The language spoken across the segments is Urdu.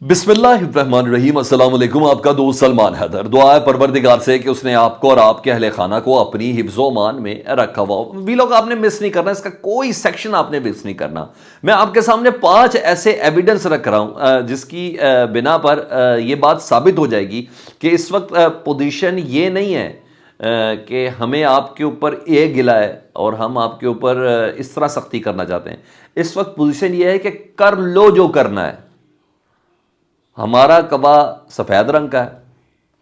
بسم اللہ الرحمن الرحیم۔ السلام علیکم، آپ کا دوست سلمان حیدر۔ دعا ہے پروردگار سے کہ اس نے آپ کو اور آپ کے اہل خانہ کو اپنی حفظ و امان میں رکھا ہوا ہو۔ ویلوگ آپ نے مس نہیں کرنا، اس کا کوئی سیکشن آپ نے مس نہیں کرنا۔ میں آپ کے سامنے 5 ایسے ایویڈنس رکھ رہا ہوں جس کی بنا پر یہ بات ثابت ہو جائے گی کہ اس وقت پوزیشن یہ نہیں ہے کہ ہمیں آپ کے اوپر یہ گلا ہے اور ہم آپ کے اوپر اس طرح سختی کرنا چاہتے ہیں۔ اس وقت پوزیشن یہ ہے کہ کر لو جو کرنا ہے۔ ہمارا کعبہ سفید رنگ کا ہے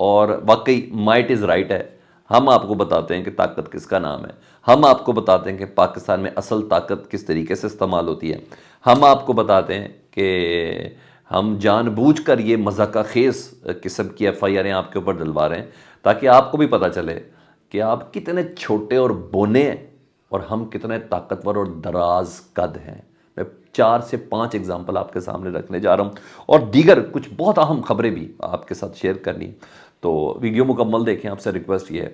اور واقعی مائٹ از رائٹ ہے۔ ہم آپ کو بتاتے ہیں کہ طاقت کس کا نام ہے۔ ہم آپ کو بتاتے ہیں کہ پاکستان میں اصل طاقت کس طریقے سے استعمال ہوتی ہے۔ ہم آپ کو بتاتے ہیں کہ ہم جان بوجھ کر یہ مضحکہ خیز قسم کی ایف آئی آریں آپ کے اوپر ڈلوا رہے ہیں تاکہ آپ کو بھی پتہ چلے کہ آپ کتنے چھوٹے اور بونے ہیں اور ہم کتنے طاقتور اور دراز قد ہیں۔ میں 4 سے 5 اگزامپل آپ کے سامنے رکھنے جا رہا ہوں اور دیگر کچھ بہت اہم خبریں بھی آپ کے ساتھ شیئر کرنی۔ تو ویڈیو مکمل دیکھیں، آپ سے ریکویسٹ یہ ہے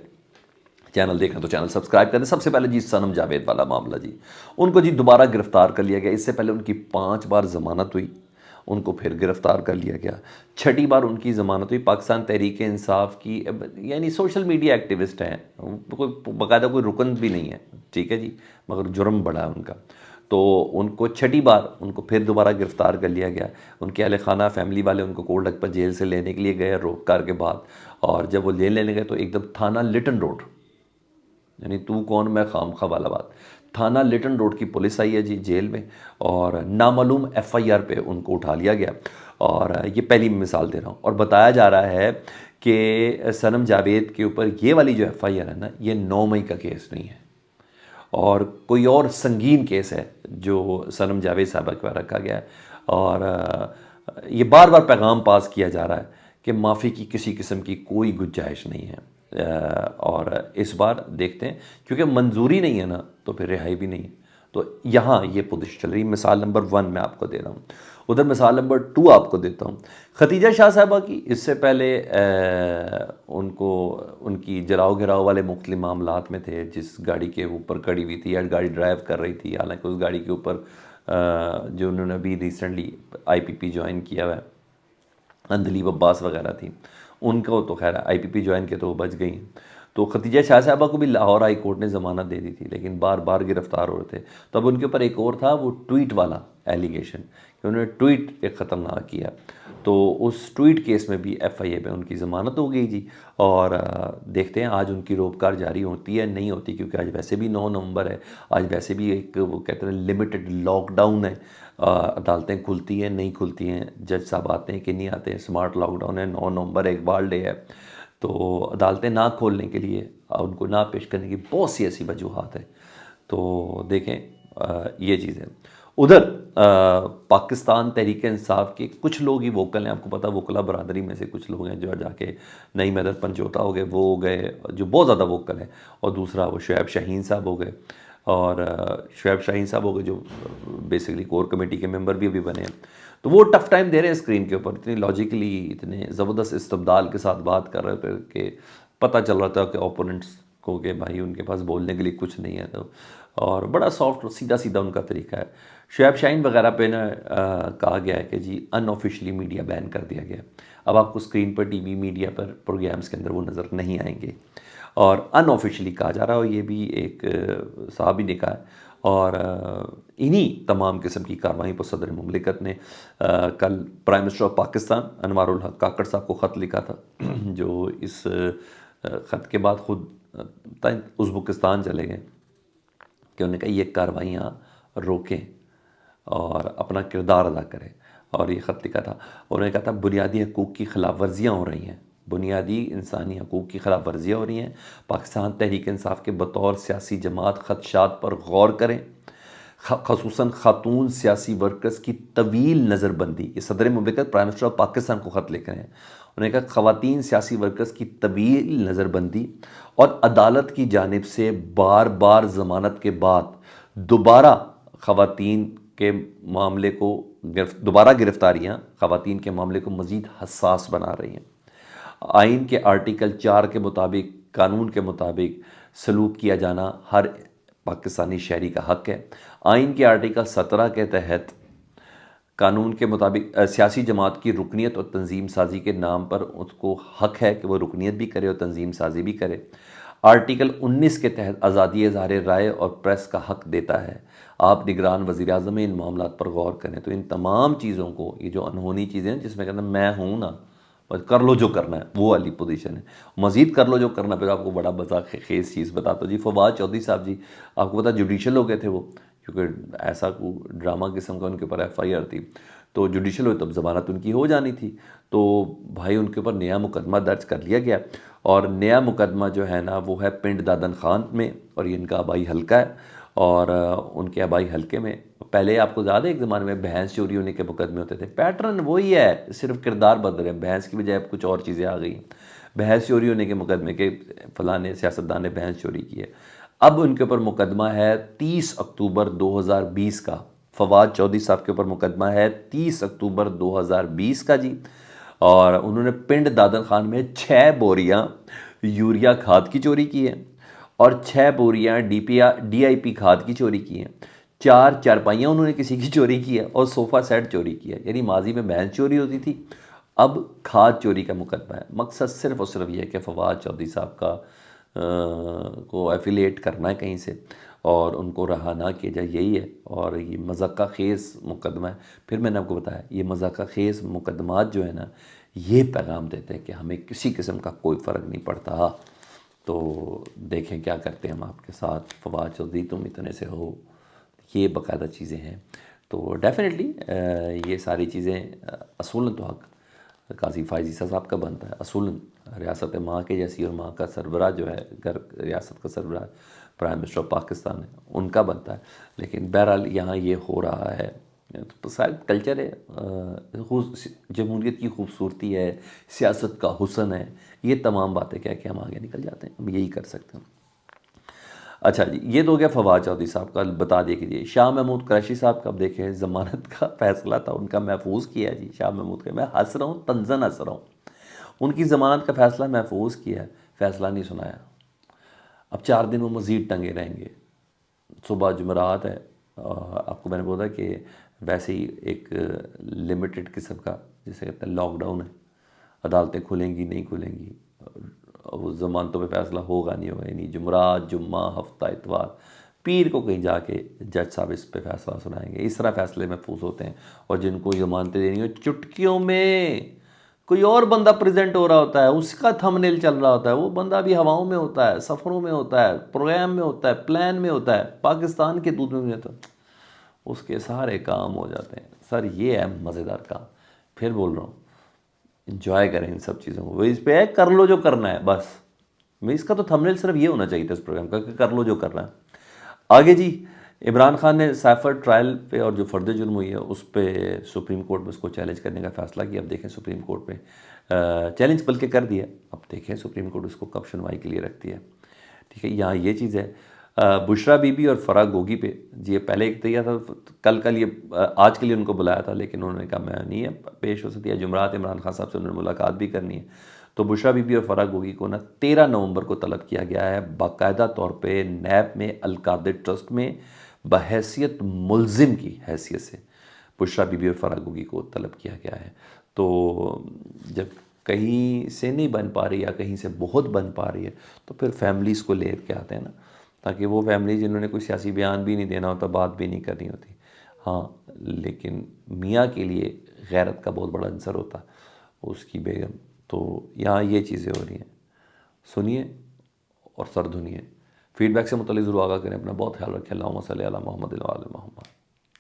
چینل دیکھیں تو چینل سبسکرائب کریں۔ سب سے پہلے جی صنم جاوید والا معاملہ، جی ان کو دوبارہ گرفتار کر لیا گیا۔ اس سے پہلے ان کی 5 بار ضمانت ہوئی، ان کو پھر گرفتار کر لیا گیا۔ 6ٹھی بار ان کی ضمانت ہوئی۔ پاکستان تحریک انصاف کی، یعنی سوشل میڈیا ایکٹیوسٹ ہیں، کوئی باقاعدہ کوئی رکن بھی نہیں ہے، ٹھیک ہے جی، مگر جرم بڑا ہے ان کا۔ تو ان کو 6ٹھی بار ان کو پھر دوبارہ گرفتار کر لیا گیا۔ ان کے اہل خانہ فیملی والے ان کو کوٹ لکھپت جیل سے لینے کے لیے گئے روک کار کے بعد، اور جب وہ لینے گئے تو ایک دم تھانہ لٹن روڈ، یعنی تو کون میں خام خواہ والا بات، تھانہ لٹن روڈ کی پولیس آئی ہے جی جیل میں، اور نامعلوم ایف آئی آر پہ ان کو اٹھا لیا گیا۔ اور یہ پہلی مثال دے رہا ہوں، اور بتایا جا رہا ہے کہ صنم جاوید کے اوپر یہ والی جو ایف آئی آر ہے نا، یہ 9 مئی کا کیس نہیں ہے، اور کوئی اور سنگین کیس ہے جو صنم جاوید صاحبہ کے پاس رکھا گیا ہے۔ اور یہ بار بار پیغام پاس کیا جا رہا ہے کہ معافی کی کسی قسم کی کوئی گنجائش نہیں ہے، اور اس بار دیکھتے ہیں، کیونکہ منظوری نہیں ہے نا تو پھر رہائی بھی نہیں ہے۔ تو یہاں یہ پوزیشن چل رہی ہے۔ مثال نمبر 1 میں آپ کو دے رہا ہوں، ادھر مثال نمبر 2 آپ کو دیتا ہوں۔ ختیجہ شاہ صاحبہ کی اس سے پہلے ان کی جلاؤ گراؤ والے مختلف معاملات میں تھے، جس گاڑی کے اوپر کھڑی ہوئی تھی یا گاڑی ڈرائیو کر رہی تھی، حالانکہ اس گاڑی کے اوپر جو انہوں نے ابھی recently I P P join کیا ہوا ہے، اندلیب عباس وغیرہ تھی، ان کو تو خیر آئی پی پی جوائن کے تو وہ بچ گئی ہیں۔ تو ختیجہ شاہ صاحبہ کو بھی لاہور ہائی کورٹ نے ضمانت دے دی تھی، لیکن بار بار گرفتار ہو رہے تھے۔ تو اب ان کے اوپر ایک اور تھا، وہ ٹویٹ والا ایلیگیشن، کہ انہوں نے ٹویٹ ایک خطرناک کیا، تو اس ٹویٹ کیس میں بھی ایف آئی اے پہ ان کی ضمانت ہو گئی جی۔ اور دیکھتے ہیں آج ان کی روکار جاری ہوتی ہے نہیں ہوتی، کیونکہ آج ویسے بھی 9 نومبر ہے، آج ویسے بھی ایک وہ کہتے ہیں لمیٹڈ لاک ڈاؤن ہے، عدالتیں کھلتی ہیں نہیں کھلتی ہیں، جج صاحب آتے ہیں کہ نہیں آتے ہیں، اسمارٹ لاک ڈاؤن ہے، 9 نومبر اقبال ڈے ہے، تو عدالتیں نہ کھولنے کے لیے ان کو نہ پیش کرنے کی بہت سی ایسی وجوہات ہیں۔ تو دیکھیں یہ چیزیں ادھر پاکستان تحریک انصاف کے کچھ لوگ ہی ووکل ہیں۔ آپ کو پتہ وکلا برادری میں سے کچھ لوگ ہیں جو جا کے نئی مدد پنجوتا ہو گئے، وہ ہو گئے جو بہت زیادہ ووکل ہیں، اور دوسرا وہ شعیب شاہین صاحب ہو گئے، اور شعیب شاہین صاحب ہو گئے جو بیسیکلی کور کمیٹی کے ممبر بھی ابھی بنے ہیں۔ تو وہ ٹف ٹائم دے رہے ہیں اسکرین کے اوپر، اتنی لاجیکلی اتنے زبردست استبدال کے ساتھ بات کر رہے تھے کہ پتہ چل رہا تھا کہ اوپوننٹس کو کہ بھائی ان کے پاس بولنے کے لیے کچھ نہیں ہے، تو اور بڑا سافٹ اور سیدھا سیدھا ان کا طریقہ ہے۔ شعیب شاہین وغیرہ پہ نا کہا گیا ہے کہ جی ان آفیشلی میڈیا بین کر دیا گیا، اب آپ کو اسکرین پر ٹی وی میڈیا پر پروگرامز کے اندر وہ نظر نہیں آئیں گے، اور ان آفیشلی کہا جا رہا ہے، اور یہ بھی ایک صحابی نے کہا ہے۔ اور انہی تمام قسم کی کارروائی پر صدر مملکت نے کل پرائم منسٹر آف پاکستان انوار الحق کاکڑ صاحب کو خط لکھا تھا، جو اس خط کے بعد خود ازبکستان چلے گئے، کہ انہوں نے کہا یہ کارروائیاں روکیں اور اپنا کردار ادا کریں، اور یہ خط لکھا تھا۔ انہوں نے کہا تھا بنیادی حقوق کی خلاف ورزیاں ہو رہی ہیں، بنیادی انسانی حقوق کی خلاف ورزیاں ہو رہی ہیں، پاکستان تحریک انصاف کے بطور سیاسی جماعت خدشات پر غور کریں، خصوصاً خاتون سیاسی ورکرز کی طویل نظر بندی۔ یہ صدر مملکت پرائم منسٹر آف پاکستان کو خط لکھ رہے ہیں۔ انہوں نے کہا خواتین سیاسی ورکرز کی طویل نظر بندی اور عدالت کی جانب سے بار بار ضمانت کے بعد دوبارہ خواتین کے معاملے کو دوبارہ گرفتاریاں خواتین کے معاملے کو مزید حساس بنا رہی ہیں۔ آئین کے آرٹیکل 4 کے مطابق، قانون کے مطابق سلوک کیا جانا ہر پاکستانی شہری کا حق ہے۔ آئین کے آرٹیکل 17 کے تحت قانون کے مطابق سیاسی جماعت کی رکنیت اور تنظیم سازی کے نام پر اس کو حق ہے کہ وہ رکنیت بھی کرے اور تنظیم سازی بھی کرے۔ آرٹیکل 19 کے تحت آزادی اظہار رائے اور پریس کا حق دیتا ہے۔ آپ نگران وزیر اعظم ان معاملات پر غور کریں۔ تو ان تمام چیزوں کو، یہ جو انہونی چیزیں ہیں جس میں کہنا میں ہوں نا، بس کر لو جو کرنا ہے، وہ والی پوزیشن ہے، مزید کر لو جو کرنا۔ پھر آپ کو بڑا مذاق خیز چیز بتاتا ہوں جی، فواد چودھری صاحب جی، آپ کو پتا جوڈیشل ہو گئے تھے وہ، کیونکہ ایسا ڈرامہ قسم کا ان کے اوپر ایف آئی آر تھی، تو جوڈیشل ہوئے تب ضمانت ان کی ہو جانی تھی، تو بھائی ان کے اوپر نیا مقدمہ درج کر لیا گیا، اور نیا مقدمہ جو ہے نا وہ ہے پنڈ دادن خان میں، اور یہ ان کا آبائی حلقہ ہے، اور ان کے آبائی حلقے میں پہلے آپ کو زیادہ ایک زمانے میں بھینس چوری ہونے کے مقدمے ہوتے تھے، پیٹرن وہی ہے، صرف کردار بدل رہے ہیں، بھینس کی بجائے اب کچھ اور چیزیں آ گئی ہیں، بھینس چوری ہونے کے مقدمے کے فلاں سیاستدان نے بھینس چوری کی ہے۔ اب ان کے اوپر مقدمہ ہے 30 اکتوبر 2020 کا، فواد چودھری صاحب کے اوپر مقدمہ ہے 30 اکتوبر 2020 کا جی، اور انہوں نے پنڈ دادن خان میں 6 بوریاں یوریا کھاد کی چوری کی ہے، اور 6 بوریاں ڈی آئی پی کھاد کی چوری کی ہیں، 4 چارپائیاں انہوں نے کسی کی چوری کی ہے، اور صوفہ سیٹ چوری کیا ہے۔ یعنی ماضی میں بھینس چوری ہوتی تھی، اب کھاد چوری کا مقدمہ ہے۔ مقصد صرف اور صرف یہ ہے کہ فواد چودھری صاحب کا کو ایفیلیٹ کرنا ہے کہیں سے، اور ان کو رہا نہ کیا جائے، یہی ہے۔ اور یہ مذاقہ خیز مقدمہ ہے۔ پھر میں نے آپ کو بتایا یہ مذاقہ خیز مقدمات جو ہے نا، یہ پیغام دیتے ہیں کہ ہمیں کسی قسم کا کوئی فرق نہیں پڑتا۔ تو دیکھیں کیا کرتے ہیں ہم آپ کے ساتھ، فواد چودھری تم اتنے سے ہو، یہ باقاعدہ چیزیں ہیں۔ تو ڈیفینیٹلی یہ ساری چیزیں اصولاً تو حق قاضی فائز عیسیٰ صاحب کا بنتا ہے، اصولاً ریاست ماں کے جیسی، اور ماں کا سربراہ جو ہے ریاست کا سربراہ پرائم منسٹر آف پاکستان ہے، ان کا بنتا ہے۔ لیکن بہرحال یہاں یہ ہو رہا ہے، تو شاید کلچر ہے، جمہوریت کی خوبصورتی ہے، سیاست کا حسن ہے، یہ تمام باتیں کہہ کے ہم آگے نکل جاتے ہیں، ہم یہی کر سکتے ہیں۔ اچھا جی، یہ تو ہو گیا فواد چودھری صاحب کا، بتا دیا کیجیے۔ شاہ محمود قریشی صاحب کا اب دیکھیں، ضمانت کا فیصلہ تھا ان کا محفوظ کیا ہے جی، شاہ محمود کا، میں ہنس رہا ہوں، طنزاً ہنس رہا ہوں، ان کی ضمانت کا فیصلہ محفوظ کیا ہے، فیصلہ نہیں سنایا۔ اب 4 دن وہ مزید ٹنگے رہیں گے۔ صبح جمعرات ہے، آپ کو میں نے بولا کہ ویسے ہی ایک لمیٹڈ قسم کا جسے کہتے ہیں لاک ڈاؤن ہے، عدالتیں کھلیں گی نہیں کھلیں گی، وہ ضمانتوں پہ فیصلہ ہوگا نہیں ہوگا، یعنی جمعرات، جمعہ، ہفتہ، اتوار، پیر کو کہیں جا کے جج صاحب اس پہ فیصلہ سنائیں گے۔ اس طرح فیصلے محفوظ ہوتے ہیں، اور جن کو ضمانتیں دینی ہو چٹکیوں میں کوئی اور بندہ پریزنٹ ہو رہا ہوتا ہے، اس کا تھم نیل چل رہا ہوتا ہے، وہ بندہ بھی ہواؤں میں ہوتا ہے، سفروں میں ہوتا ہے، پروگرام میں ہوتا ہے، پلان میں ہوتا ہے، پاکستان کے دودھ میں ہوتا ہے، اس کے سارے کام ہو جاتے ہیں۔ سر یہ ہے مزیدار کام، پھر بول رہا ہوں انجوائے کریں ان سب چیزوں کو، وہ اس پہ ہے کر لو جو کرنا ہے بس، اس کا تو تھم نیل صرف یہ ہونا چاہیے تھا اس پروگرام کا کہ کر لو جو کرنا ہے۔ آگے جی، عمران خان نے سائفر ٹرائل پہ اور جو فرد جرم ہوئی ہے اس پہ سپریم کورٹ میں اس کو چیلنج کرنے کا فیصلہ کیا۔ اب دیکھیں سپریم کورٹ پہ چیلنج بلکہ کر دیا، اب دیکھیں سپریم کورٹ اس کو کب سنوائی کے لیے رکھتی ہے۔ ٹھیک ہے، یہاں یہ چیز ہے۔ بشرا بی بی اور فرح گوگی پہ جی، یہ پہلے ایک تھا کل کا لیے، آج کے لیے ان کو بلایا تھا، لیکن انہوں نے کہا میں نہیں ہے پیش ہو سکتی ہے، جمعرات عمران خان صاحب سے انہوں نے ملاقات بھی کرنی ہے۔ تو بشرا بی بی اور فرح گوگی کو نا 13 نومبر کو طلب کیا گیا ہے، باقاعدہ طور پہ نیب میں القادر ٹرسٹ میں بحیثیت ملزم کی حیثیت سے بشرا بی بی اور فرح گوگی کو طلب کیا گیا ہے۔ تو جب کہیں سے نہیں بن پا رہی یا کہیں سے بہت بن پا رہی ہے تو پھر فیملیز کو لے کے آتے ہیں نا، تاکہ وہ فیملی جنہوں نے کوئی سیاسی بیان بھی نہیں دینا ہوتا، بات بھی نہیں کرنی ہوتی، ہاں لیکن میاں کے لیے غیرت کا بہت بڑا عنصر ہوتا ہے اس کی بیگم۔ تو یہاں یہ چیزیں ہو رہی ہیں، سنیے اور سر دھنیے۔ فیڈ بیک سے متعلق ضرور آگاہ کریں، اپنا بہت خیال رکھیں۔ اللہم صلی علی محمد و علی محمد۔